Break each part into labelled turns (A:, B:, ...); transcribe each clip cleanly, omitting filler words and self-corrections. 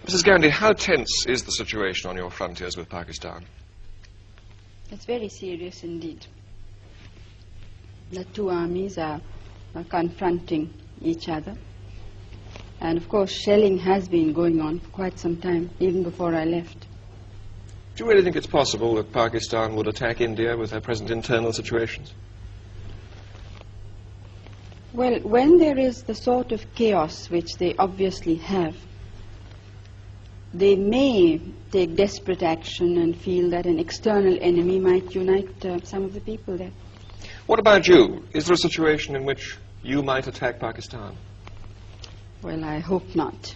A: Mrs. Gandhi, how tense is the situation on your frontiers with Pakistan?
B: It's very serious indeed. The two armies are confronting each other. And of course, shelling has been going on for quite some time, even before I left.
A: Do you really think it's possible that Pakistan would attack India with their present internal situations?
B: Well, when there is the sort of chaos which they obviously have, they may take desperate action and feel that an external enemy might unite some of the people there.
A: What about you? Is there a situation in which you might attack Pakistan?
B: Well, I hope not.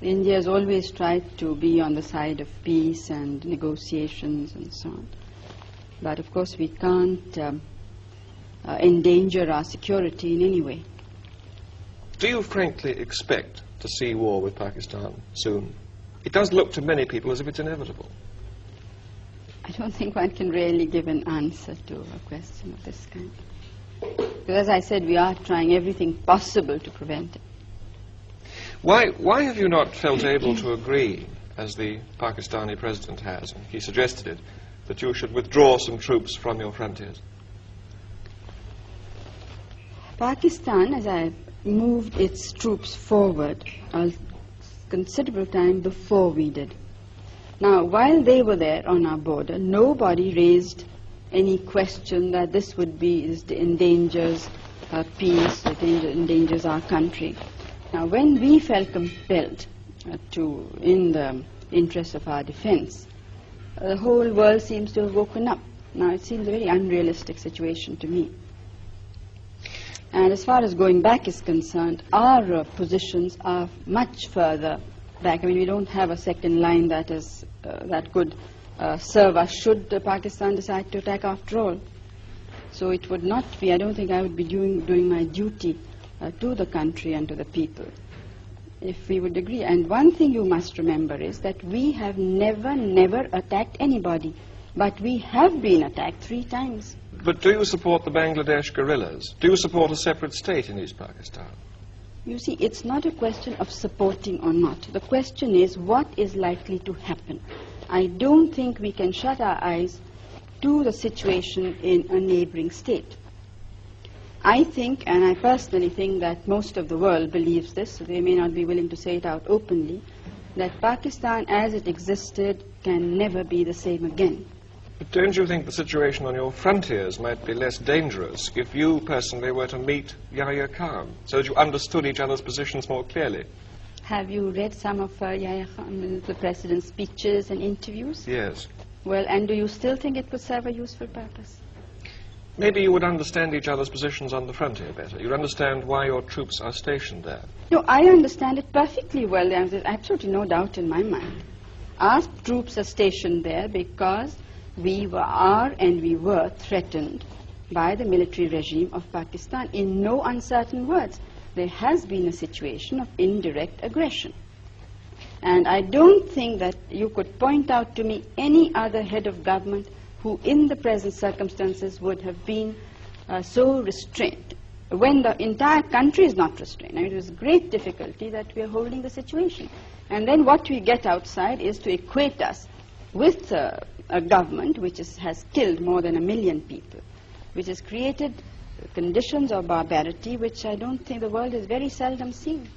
B: India has always tried to be on the side of peace and negotiations and so on. But of course we can't endanger our security in any way.
A: Do you frankly expect to see war with Pakistan soon? It does look to many people as if it's inevitable.
B: I don't think one can really give an answer to a question of this kind. Because as I said, we are trying everything possible to prevent it.
A: Why have you not felt able to agree, as the Pakistani president has, and he suggested it, that you should withdraw some troops from your frontiers?
B: Pakistan, as I moved its troops forward a considerable time before we did. Now, while they were there on our border, nobody raised any question that this would be, it endangers peace, it endangers our country. Now, when we felt compelled to, in the interest of our defense, the whole world seems to have woken up. Now, it seems a very unrealistic situation to me. And as far as going back is concerned, our positions are much further back. I mean, we don't have a second line that is that could serve us should Pakistan decide to attack after all. So it would not be, I don't think I would be doing my duty to the country and to the people if we would agree. And one thing you must remember is that we have never attacked anybody, but we have been attacked 3 times.
A: But do you support the Bangladesh guerrillas? Do you support a separate state in East Pakistan?
B: You see, it's not a question of supporting or not. The question is what is likely to happen. I don't think we can shut our eyes to the situation in a neighboring state. I think, and I personally think that most of the world believes this, so they may not be willing to say it out openly, that Pakistan as it existed can never be the same again.
A: But don't you think the situation on your frontiers might be less dangerous if you personally were to meet Yahya Khan, so that you understood each other's positions more clearly?
B: Have you read some of Yahya Khan, the president's speeches and interviews?
A: Yes.
B: Well, and do you still think it would serve a useful purpose?
A: Maybe you would understand each other's positions on the frontier better. You'd understand why your troops are stationed there.
B: No, I understand it perfectly well. There's absolutely no doubt in my mind. Our troops are stationed there because we were threatened by the military regime of Pakistan. In no uncertain words, there has been a situation of indirect aggression. And I don't think that you could point out to me any other head of government who in the present circumstances would have been so restrained, when the entire country is not restrained. I mean, it is great difficulty that we are holding the situation. And then what we get outside is to equate us with a government which has killed more than 1 million people, which has created conditions of barbarity which I don't think the world has very seldom seen.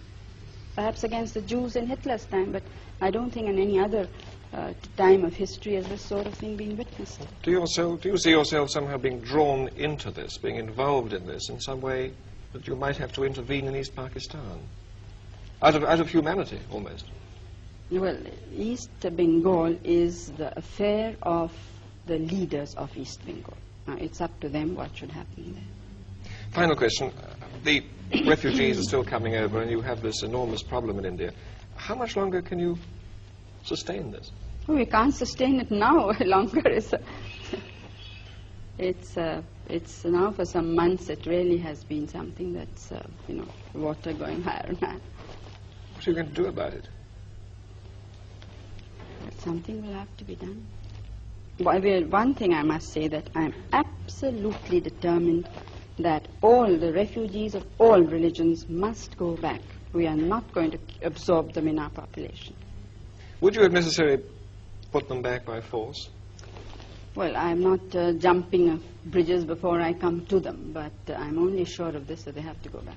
B: Perhaps against the Jews in Hitler's time, but I don't think in any other time of history has this sort of thing been witnessed.
A: Do you see yourself somehow being drawn into this, being involved in this in some way that you might have to intervene in East Pakistan? Out of humanity, almost.
B: Well, East Bengal is the affair of the leaders of East Bengal. Now, it's up to them what should happen there.
A: Final question. The refugees are still coming over and you have this enormous problem in India. How much longer can you sustain this?
B: Oh, we can't sustain it now longer. It's now for some months it really has been something that's, water going higher and higher.
A: What are you going to do about it?
B: Something will have to be done. Well, one thing I must say that I'm absolutely determined that all the refugees of all religions must go back. We are not going to absorb them in our population.
A: Would you, if necessary, put them back by force?
B: Well, I'm not jumping bridges before I come to them, but I'm only sure of this, that they have to go back.